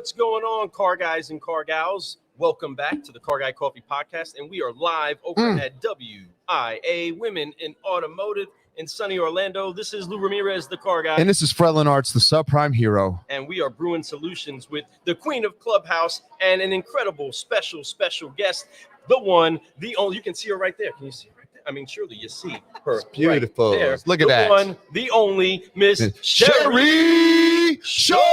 What's going on, car guys and car gals? Welcome back to the Car Guy Coffee Podcast, and we are live over at WIA Women in Automotive in sunny Orlando. This is Lou Ramirez, the car guy. And this is Frelin Arts, the subprime hero. And we are brewing solutions with the Queen of Clubhouse and an incredible special guest, the one, the only. You can see her right there. Can you see her right there? I mean, surely you see her. It's beautiful. Right there. Look at that. The one, the only, Miss Sherry Shultz.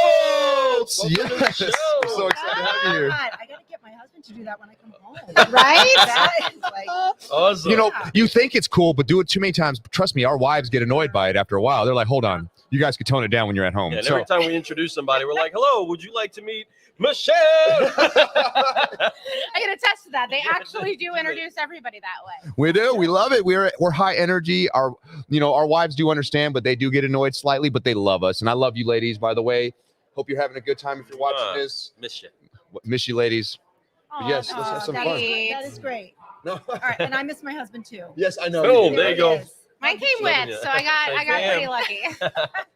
Yes. We're so excited to have you here. God, I gotta get my husband to do that when I come home. Right? That is like Awesome. You know, you think it's cool, but do it too many times. Trust me, our wives get annoyed by it after a while. They're like, hold on. You guys can tone it down when you're at home. Yeah, and every time we introduce somebody, we're like, hello, would you like to meet Michelle? I can attest to that. They actually do introduce everybody that way. We do. We love it. We're high energy. Our wives do understand, but they do get annoyed slightly, but they love us. And I love you ladies, by the way. Hope you're having a good time if you're watching this. Miss you, ladies. But yes, let's have some fun. That is great. No. All right, and I miss my husband too. Yes, I know. Boom, there you go. Mine came with, so I got pretty lucky.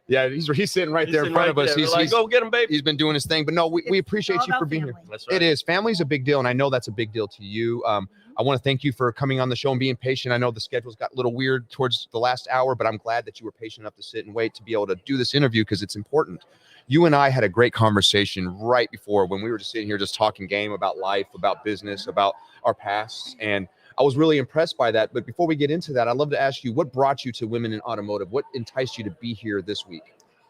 Yeah, he's sitting right there in front of us. He's like, go get him, baby. He's been doing his thing. But no, we appreciate you for being here. That's right. It is. Family's a big deal, and I know that's a big deal to you. I want to thank you for coming on the show and being patient. I know the schedules got a little weird towards the last hour, but I'm glad that you were patient enough to sit and wait to be able to do this interview because it's important. You and I had a great conversation right before when we were just sitting here just talking game about life, about business, about our pasts, and I was really impressed by that. But before we get into that, I'd love to ask you, what brought you to Women in Automotive? What enticed you to be here this week?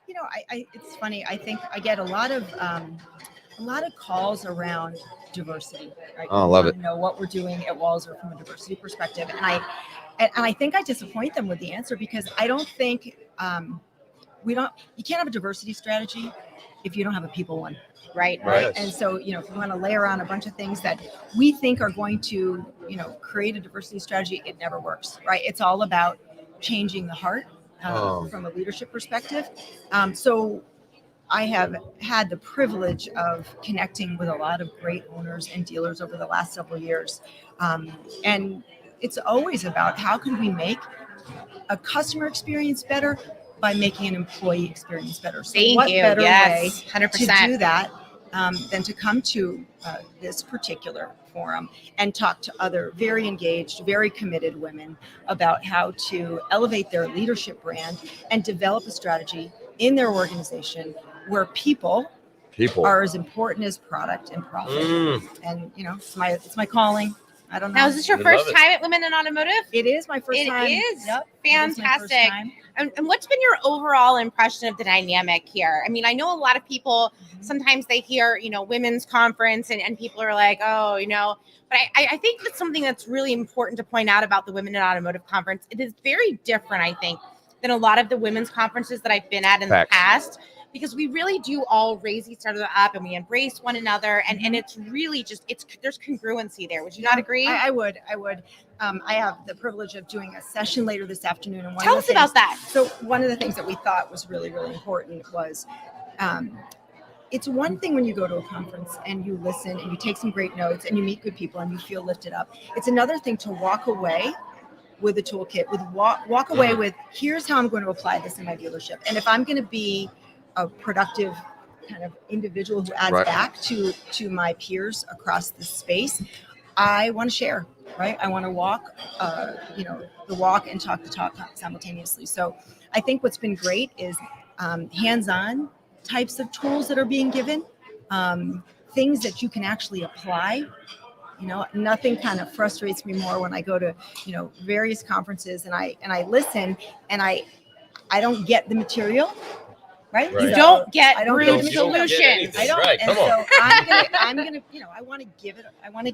You know, it's funny. I think I get a lot of calls around diversity. Right? Oh, love it. You know what we're doing at Walser from a diversity perspective, and I think I disappoint them with the answer because I don't think you can't have a diversity strategy if you don't have a people one. Right. And so, if you want to layer on a bunch of things that we think are going to, create a diversity strategy, it never works. Right. It's all about changing the heart from a leadership perspective. So I have had the privilege of connecting with a lot of great owners and dealers over the last several years. And it's always about how can we make a customer experience better by making an employee experience better. So what better way 100%. to do that than to come to this particular forum and talk to other very engaged, very committed women about how to elevate their leadership brand and develop a strategy in their organization where people are as important as product and profit. And it's my calling. I don't know. Now, is this your first time at Women in Automotive? It is my first time. It is. Yep. Fantastic. And what's been your overall impression of the dynamic here? I mean, I know a lot of people, sometimes they hear, women's conference and people are like, but I think that's something that's really important to point out about the Women in Automotive conference. It is very different, I think, than a lot of the women's conferences that I've been at in the past, because we really do all raise each other up and we embrace one another. And it's really just, there's congruency there. Would you not agree? I would. I have the privilege of doing a session later this afternoon. And Tell us about that. So one of the things that we thought was really, really important was it's one thing when you go to a conference and you listen and you take some great notes and you meet good people and you feel lifted up. It's another thing to walk away with a toolkit, walk away with, here's how I'm going to apply this in my dealership. And if I'm going to be a productive kind of individual who adds back to my peers across this space, I want to share, right? I want to walk, the walk and talk the talk simultaneously. So I think what's been great is hands-on types of tools that are being given, things that you can actually apply. Nothing kind of frustrates me more when I go to, various conferences and I listen and I don't get the material. Right? You don't get real solutions. I don't. And so I'm gonna, I want to give it away. I want to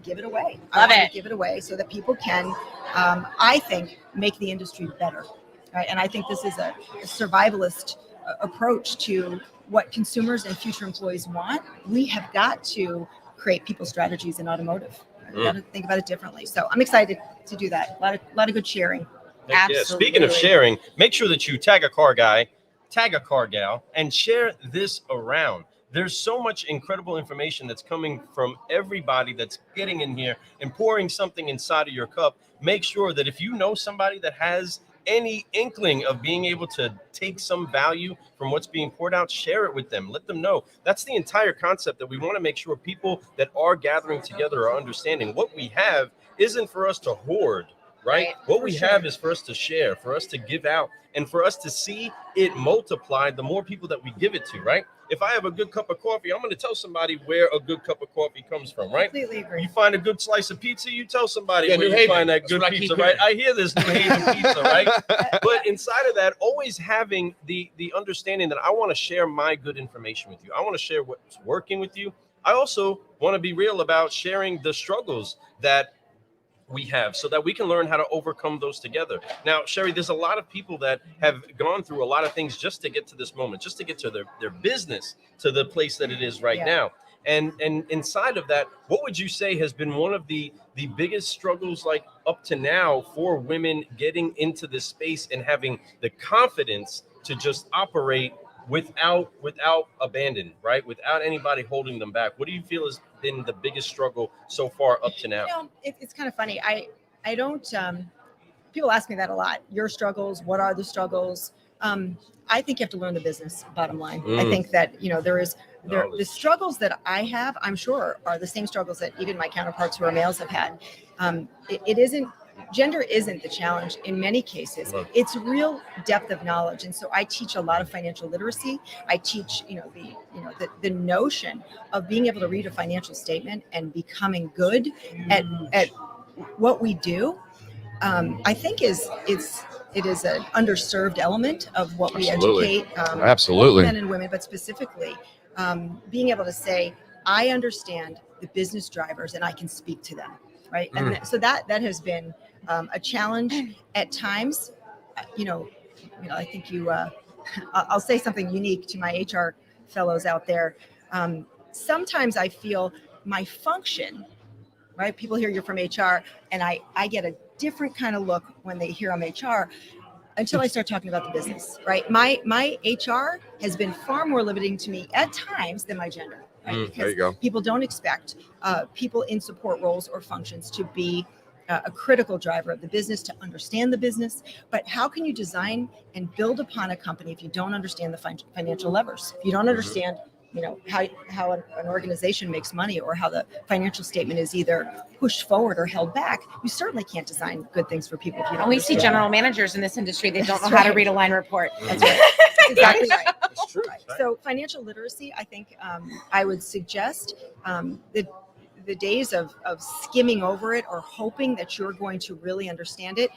give it away so that people can, I think, make the industry better. Right? And I think this is a survivalist approach to what consumers and future employees want. We have got to create people strategies in automotive. We've got to think about it differently. So I'm excited to do that. A lot of good sharing. Absolutely. Yeah. Speaking of sharing, make sure that you tag a car guy, tag a car gal, and share this around. There's so much incredible information that's coming from everybody that's getting in here and pouring something inside of your cup. Make sure that if you know somebody that has any inkling of being able to take some value from what's being poured out, share it with them. Let them know. That's the entire concept, that we want to make sure people that are gathering together are understanding what we have isn't for us to hoard, right? What we have is for us to share, for us to give out, and for us to see it multiplied the more people that we give it to, right? If I have a good cup of coffee, I'm going to tell somebody where a good cup of coffee comes from, right? Completely agree. You find a good slice of pizza, you tell somebody Yeah, where New you Haven. find that That's good what I pizza, keep right? hearing. I hear this New Haven pizza, right? But inside of that, always having the understanding that I want to share my good information with you. I want to share what's working with you. I also want to be real about sharing the struggles that we have, so that we can learn how to overcome those together. Now, Sherry, there's a lot of people that have gone through a lot of things just to get to this moment, just to get to their business to the place that it is right now. And inside of that, what would you say has been one of the biggest struggles, like up to now, for women getting into this space and having the confidence to just operate without abandon, right? Without anybody holding them back? What do you feel has been the biggest struggle so far up to now? You know, it's kind of funny. I don't. People ask me that a lot. Your struggles. What are the struggles? I think you have to learn the business. Bottom line, I think that the struggles that I have, I'm sure, are the same struggles that even my counterparts who are males have had. It isn't. Gender isn't the challenge in many cases. It's real depth of knowledge, and so I teach a lot of financial literacy. I teach, the notion of being able to read a financial statement and becoming good at what we do. I think it is an underserved element of what we educate. Absolutely. Men and women, but specifically being able to say, I understand the business drivers and I can speak to them. Right. And so that has been a challenge at times. I think I'll say something unique to my HR fellows out there. Sometimes I feel my function, right? People hear you're from HR, and I get a different kind of look when they hear I'm HR until I start talking about the business, right? My HR has been far more limiting to me at times than my gender. Right? There you go. People don't expect people in support roles or functions to be a critical driver of the business, to understand the business. But how can you design and build upon a company if you don't understand the financial levers? If you don't understand, how an organization makes money, or how the financial statement is either pushed forward or held back, you certainly can't design good things for people if you don't. We see general managers in this industry that don't know how to read a line report. That's right. That's exactly right. It's true. Right. So financial literacy, I think I would suggest the days of skimming over it or hoping that you're going to really understand it.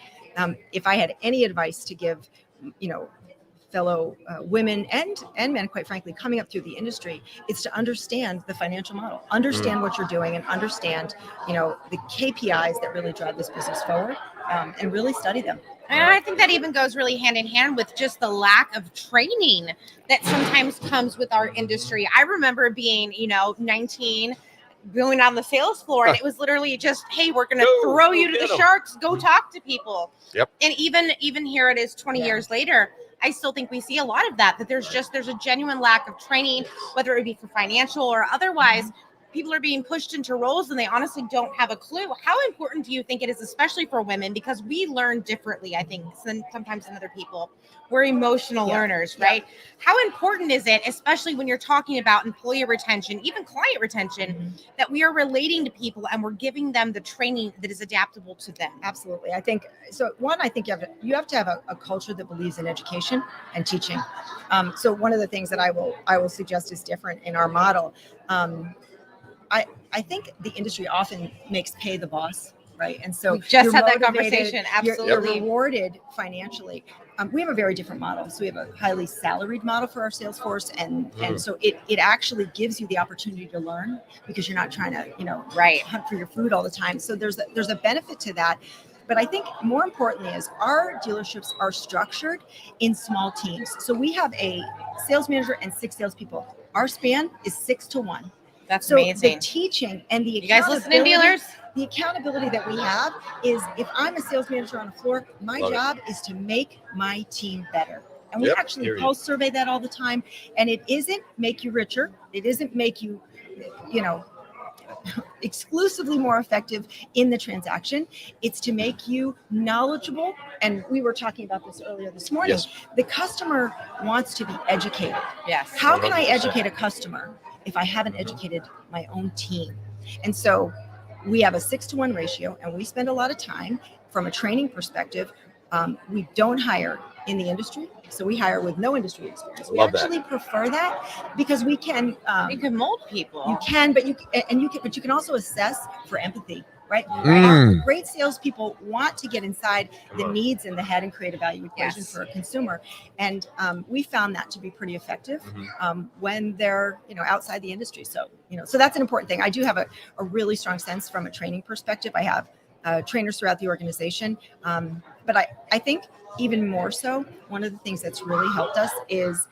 If I had any advice to give, fellow women and men, quite frankly, coming up through the industry, it's to understand the financial model, understand what you're doing, and understand, the KPIs that really drive this business forward, and really study them. And I think that even goes really hand in hand with just the lack of training that sometimes comes with our industry. I remember being, 19, going on the sales floor, and it was literally just, hey, we're going to throw you to the sharks, go talk to people. Yep. And even here it is 20 years later, I still think we see a lot of that there's a genuine lack of training, whether it be for financial or otherwise. People are being pushed into roles and they honestly don't have a clue. How important do you think it is, especially for women? Because we learn differently, I think, sometimes than other people. We're emotional learners, right? How important is it, especially when you're talking about employee retention, even client retention, that we are relating to people and we're giving them the training that is adaptable to them? Absolutely. I think so. One, I think you have to have a culture that believes in education and teaching. So one of the things that I will suggest is different in our model. I think the industry often makes pay the boss, right? And so we just had that conversation. Absolutely. You're rewarded financially. We have a very different model. So we have a highly salaried model for our sales force. And so it actually gives you the opportunity to learn, because you're not trying to, hunt for your food all the time. So there's a benefit to that. But I think more importantly is our dealerships are structured in small teams. So we have a sales manager and 6 salespeople. Our span is 6 to 1. That's so amazing. The teaching and the you guys listening, dealers? The accountability that we have is, if I'm a sales manager on the floor, my job is to make my team better. And we actually pulse survey that all the time. And it isn't make you richer. It isn't make you, exclusively more effective in the transaction. It's to make you knowledgeable. And we were talking about this earlier this morning. Yes. The customer wants to be educated. Yes. How can I 100%. educate a customer if I haven't educated my own team? And so we have a 6-to-1 ratio, and we spend a lot of time from a training perspective. We don't hire in the industry, so we hire with no industry experience. We Love that. actually prefer that because we can. You can mold people. You can, but you can also assess for empathy, right? Mm. Great salespeople want to get inside the needs in the head and create a value equation Yes. for a consumer, and we found that to be pretty effective Mm-hmm. when they're outside the industry. So so that's an important thing. I do have a really strong sense from a training perspective. I have trainers throughout the organization, but I think even more so, one of the things that's really helped us is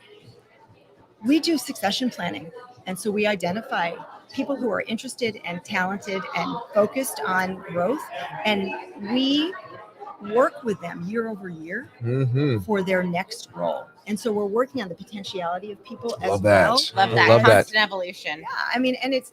we do succession planning. And so we identify people who are interested and talented and focused on growth, and we work with them year over year Mm-hmm. for their next role. And so we're working on the potentiality of people as Love that. well. Love that. Love that. Constant evolution. Yeah, I mean, and it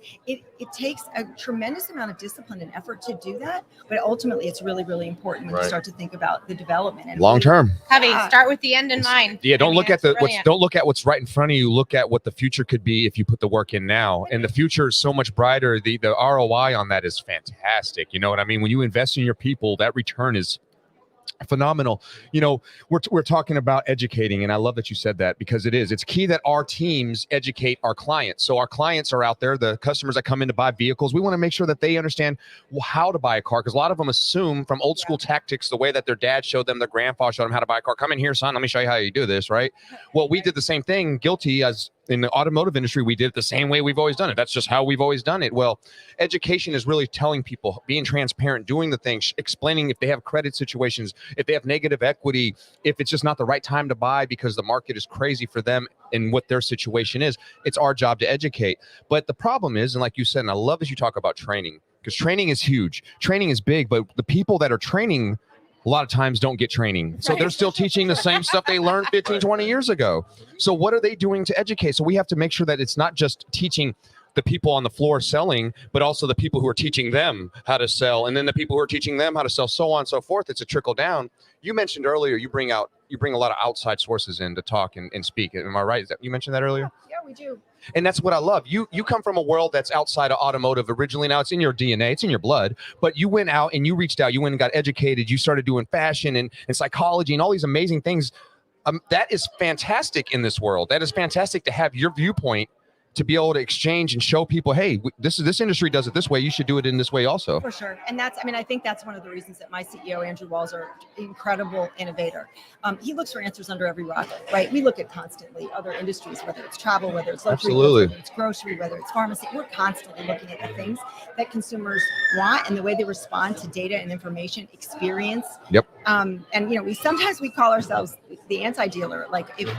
takes a tremendous amount of discipline and effort to do that, but ultimately it's really, really important when Right. you start to think about the development and Long term. Covey, Yeah. start with the end in mind. Yeah, don't look at Brilliant. don't look at what's right in front of you. Look at what the future could be if you put the work in now. And the future is so much brighter. The ROI on that is fantastic. You know what I mean? When you invest in your people, that return is phenomenal. We're talking about educating, and I love that you said that, because it's key that our teams educate our clients. So our clients are out there, the customers that come in to buy vehicles. We want to make sure that they understand how to buy a car, because a lot of them assume from old school tactics, the way that their dad showed them, their grandfather showed them how to buy a car. Come in here, son, let me show you how you do this, right? Well, we did the same thing, guilty as in the automotive industry. We did it the same way we've always done it. That's just how we've always done it. Well, education is really telling people, being transparent, doing the things, explaining if they have credit situations, if they have negative equity, if it's just not the right time to buy because the market is crazy for them and what their situation is. It's our job to educate. But the problem is, and like you said, and I love that you talk about training, because training is huge. Training is big, but the people that are training a lot of times don't get training. So they're still teaching the same stuff they learned 15, 20 years ago. So what are they doing to educate? So we have to make sure that it's not just teaching the people on the floor selling, but also the people who are teaching them how to sell, and then the people who are teaching them how to sell, so on and so forth. It's a trickle down. You mentioned earlier, you bring a lot of outside sources in to talk and speak. Am I right? You mentioned that earlier? yeah, we do. And that's what I love. You come from a world that's outside of automotive originally. Now it's in your DNA, it's in your blood, but you went out and you reached out, you went and got educated, you started doing fashion and psychology and all these amazing things. That is fantastic in this world. That is fantastic to have your viewpoint, to be able to exchange and show people, hey, this industry does it this way. You should do it in this way also. For sure. And I think that's one of the reasons that my CEO, Andrew Walser, incredible innovator. He looks for answers under every rock, right? We look at constantly other industries, whether it's travel, whether it's luxury, Absolutely. whether it's grocery, whether it's pharmacy. We're constantly looking at the things that consumers want and the way they respond to data and information, experience. Yep. And we sometimes call ourselves the anti-dealer. Like if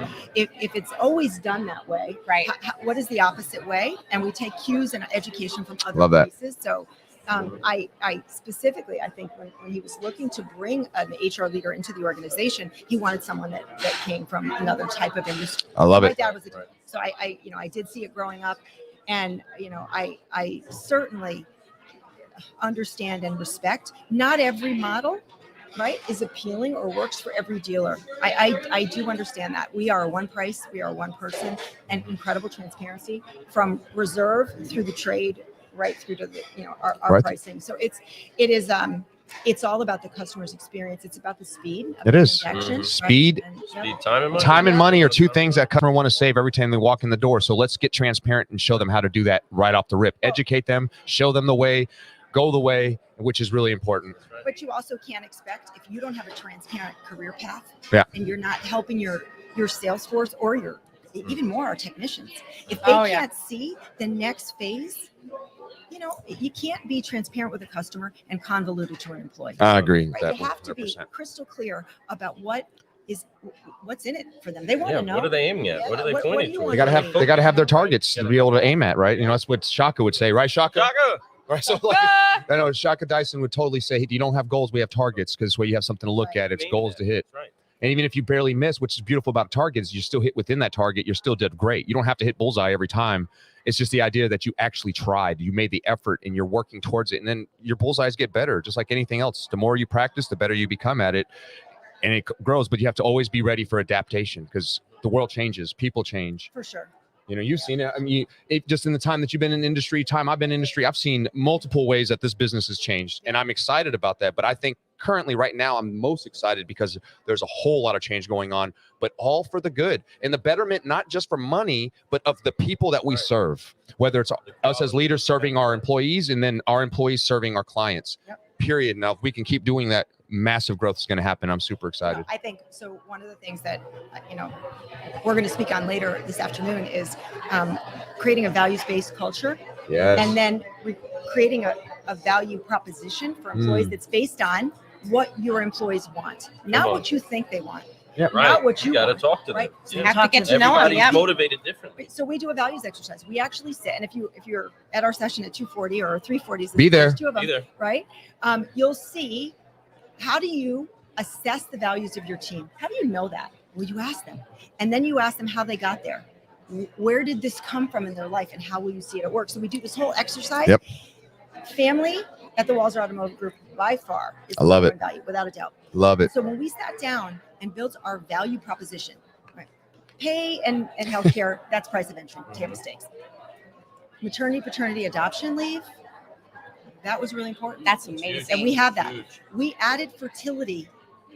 it's always done that way, Right. what is the opposite way? And we take cues and education from other Love that. places. So I specifically, I think when he was looking to bring an HR leader into the organization, he wanted someone that came from another type of industry. I love My it. dad was a dealer. So I did see it growing up, and I certainly understand and respect. Not every model, right, is appealing or works for every dealer. I do understand that. We are one price, we are one person, and incredible transparency from reserve through the trade right through to the our Right. pricing. So it's all about the customer's experience. It's about the speed of It the is. transaction, right? Speed. And, Speed, time, and money. Time and money are two things that customer want to save every time they walk in the door. So let's get transparent and show them how to do that right off the rip. Educate them, show them the way, go the way, which is really important. But you also can't expect, if you don't have a transparent career path, Yeah. and you're not helping your sales force or even more our technicians, if they can't see the next phase, you can't be transparent with a customer and convoluted to an employee. I agree with Right? that They have to be 100%. crystal clear about what's in it for them. They want Yeah, to know. what are they aiming at? Yeah, What are they what do pointing you to? want They gotta have their targets to be able to aim at, right? That's what Shaka would say, right, Shaka? Shaka! Right. So I know Shaka Dyson would totally say, you don't have goals, we have targets, because where you have something to look Right. at, it's goals to hit. That's right. And even if you barely miss, which is beautiful about target, is you still hit within that target, you're still did great. You don't have to hit bullseye every time. It's just the idea that you actually tried, you made the effort, and you're working towards it. And then your bullseyes get better, just like anything else. The more you practice, the better you become at it, and it grows. But you have to always be ready for adaptation, because the world changes, people change. For sure. You know, you've seen it. I mean, just in the time that you've been in industry, time I've been in industry, I've seen multiple ways that this business has changed, and I'm excited about that. But I think currently, right now, I'm most excited because there's a whole lot of change going on, but all for the good and the betterment, not just for money, but of the people that we serve. Whether it's us as leaders serving our employees, and then our employees serving our clients. Period. Now, if we can keep doing that, massive growth is going to happen. I'm super excited. I think so. One of the things that we're going to speak on later this afternoon is creating a values-based culture. Yes. And then creating a value proposition for employees that's based on what your employees want, not what you think they want. Yeah, Not what you got to want, talk to them. right? So You have to get to know them. Everybody's Yeah. motivated differently. So we do a values exercise. We actually sit, and if you're at our session at 2:40 or 3:40, Be there. there's two of them, Be there. right? You'll see, how do you assess the values of your team? How do you know that? Well, you ask them, and then you ask them how they got there. Where did this come from in their life, and how will you see it at work? So we do this whole exercise. Yep. Family at the Walser Automotive Group by far is I love the it. number one value, without a doubt. Love it. So when we sat down and built our value proposition, right? Pay and healthcare, that's price of entry, table stakes. Maternity, paternity, adoption leave, that was really important. That's It's amazing. And we have that. Huge. We added fertility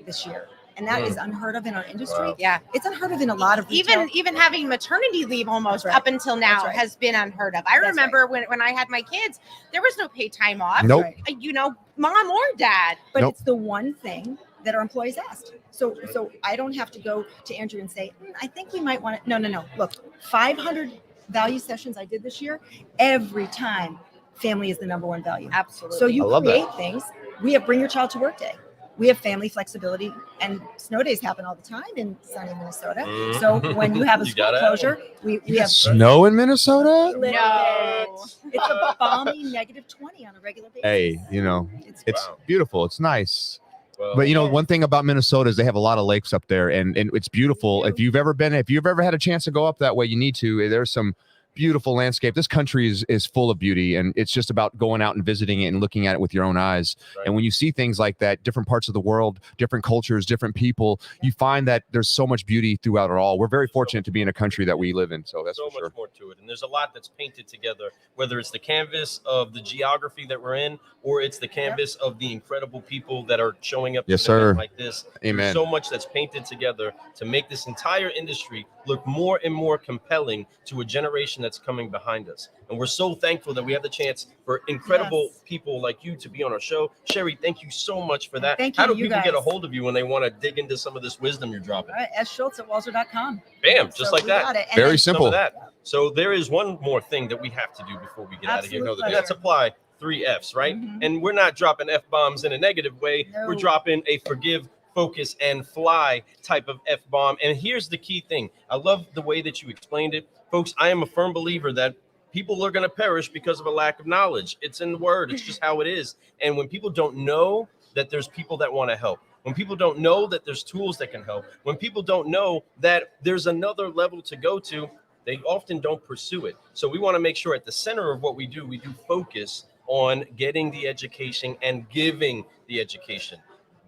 this year, and that is unheard of in our industry. Wow. Yeah. It's unheard of in a lot of retail. Even having maternity leave almost That's right. up until now That's right. has been unheard of. I That's remember when I had my kids, there was no paid time off. Nope. Right. Mom or dad. But Nope. it's the one thing that our employees asked. So I don't have to go to Andrew and say, I think we might want to. No. Look, 500 value sessions I did this year. Every time, family is the number one value. Absolutely. So I you love create things. We have Bring Your Child to Work Day. We have family flexibility, and snow days happen all the time in sunny Minnesota. Mhm. So when you have a You school gotta have closure, we have Snow in Minnesota? No. It's a balmy -20 on a regular basis. Hey, it's Wow. beautiful. It's nice. Well, But one thing about Minnesota is they have a lot of lakes up there, and it's beautiful. If you've ever had a chance to go up that way, you need to. There's some beautiful landscape. This country is full of beauty, and it's just about going out and visiting it and looking at it with your own eyes. Right. And when you see things like that, different parts of the world, different cultures, different people, you find that there's so much beauty throughout it all. We're very fortunate to be in a country that we live in, so that's so for sure. much more to it, and there's a lot that's painted together, whether it's the canvas of the geography that we're in, or it's the canvas of the incredible people that are showing up Yes, to an event sir. like this. Amen. There's so much that's painted together to make this entire industry look more and more compelling to a generation that's coming behind us. And we're so thankful that we have the chance for incredible Yes. people like you to be on our show. Sherry, thank you so much for that. Thank you How to do you people get a guys. hold of you when they want to dig into some of this wisdom you're dropping? All right, Schultz@walser.com. Bam, just So like we that. got it. And Very then- Some simple. of that. So there is one more thing that we have to do before we get out of here. Absolute And that's pleasure. apply 3 F's, right? Mhm. And we're not dropping F-bombs in a negative way. No. We're dropping a forgive, focus, and fly type of F-bomb. And here's the key thing. I love the way that you explained it. Folks, I am a firm believer that people are going to perish because of a lack of knowledge. It's in the word. It's just how it is. And when people don't know that there's people that want to help, when people don't know that there's tools that can help, when people don't know that there's another level to go to, they often don't pursue it. So we want to make sure at the center of what we do focus on getting the education and giving the education.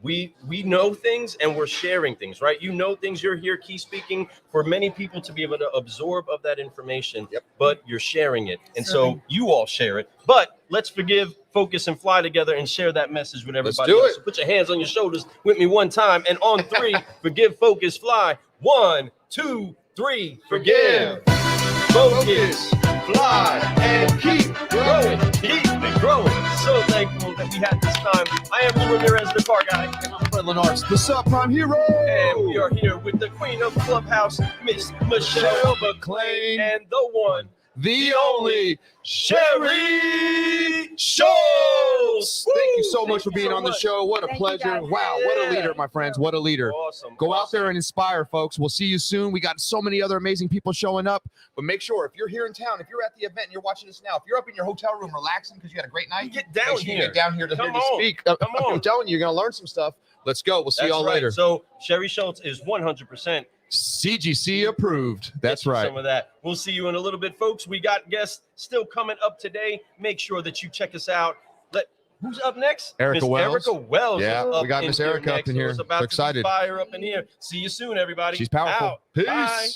We know things and we're sharing things, right? You know things. You're here key speaking for many people to be able to absorb of that information, but you're sharing it. And so you all share it. But let's forgive, focus, and fly together and share that message with everybody do else. it. So put your hands on your shoulders with me one time. And on 3, forgive, focus, fly. 1, 2, 3, forgive, focus, fly, and keep growing. Keep it growing. So thankful that we had this time. I am Lou Ramirez, the car guy. And I'm Fred Lenars, the subprime hero. And we are here with the queen of Clubhouse, Miss Michelle McClain, and the one, the only Sherry Shultz. Thank you so much for being on the show. What a Thank you, pleasure. guys. Wow, what a leader, my friends. What a leader. Awesome. Go out there and inspire, folks. We'll see you soon. We got so many other amazing people showing up. But make sure, if you're here in town, if you're at the event and you're watching this now, if you're up in your hotel room relaxing because you had a great night, Get down make sure you here. get down here to Come hear me on. speak. Come I'm on. telling you, you're going to learn some stuff. Let's go. We'll see y'all right. later. So Sherry Shultz is 100% CGC approved. That's Get you right. some of that. We'll see you in a little bit, folks. We got guests still coming up today. Make sure that you check us out. Who's up next? Erica Miss Wells. Erica Wells. Yeah, is up we got in Miss here Erica up next. in So here. it's about So to be excited. fire up in here. See you soon, everybody. She's powerful. Out. Peace. Bye.